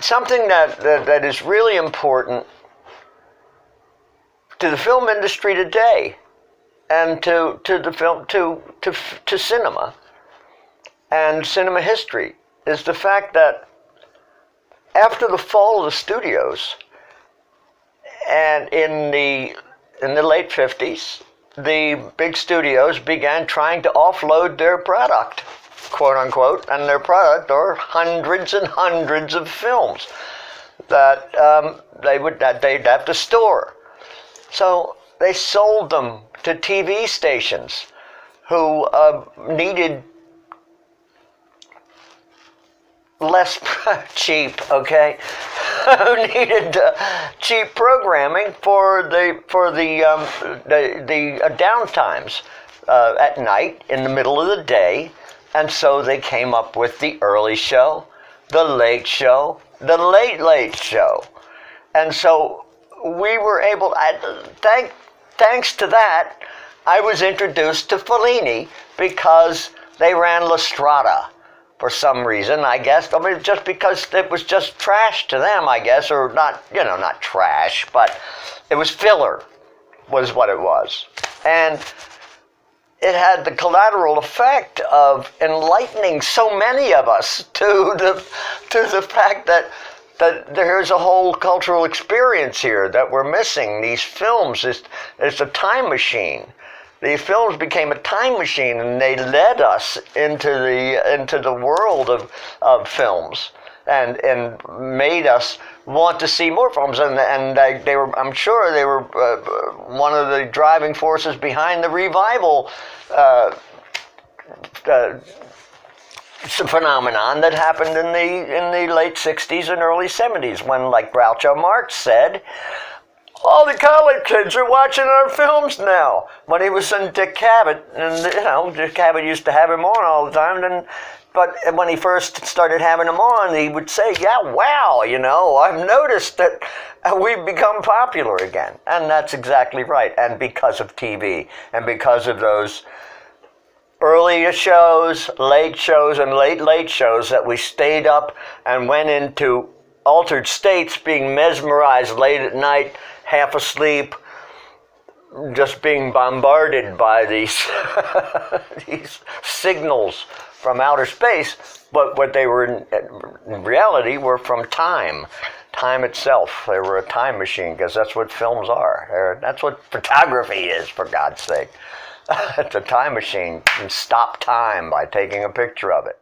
something that is really important to the film industry today, and to the film to cinema and cinema history, is the fact that after the fall of the studios, and in the late 50s, the big studios began trying to offload their product, quote unquote, and their product are hundreds and hundreds of films that they'd have to store. So they sold them to TV stations who needed less cheap, okay, who needed cheap programming for the downtimes at night, in the middle of the day, and so they came up with the early show, the late show, the late show, and so we were able. Thanks to that, I was introduced to Fellini because they ran La Strada. For some reason, I guess. I mean, just because it was just trash to them, I guess, or not, not trash, but it was filler, was what it was. And it had the collateral effect of enlightening so many of us to the fact that there's a whole cultural experience here that we're missing. These films, it's a time machine. The films became a time machine, and they led us into the world of films, and made us want to see more films. And they were, I'm sure, they were one of the driving forces behind the revival phenomenon that happened in the late 60s and early 70s, when, like Groucho Marx said, all the college kids are watching our films now. When he was in Dick Cavett, and Dick Cavett used to have him on all the time. But when he first started having him on, he would say, "Yeah, wow, I've noticed that we've become popular again," and that's exactly right. And because of TV, and because of those early shows, and late shows that we stayed up and went into altered states, being mesmerized late at night, half asleep, just being bombarded by these these signals from outer space, but what they were in reality were from time itself. They were a time machine, because that's what films are. That's what photography is, for God's sake. It's a time machine. You can stop time by taking a picture of it.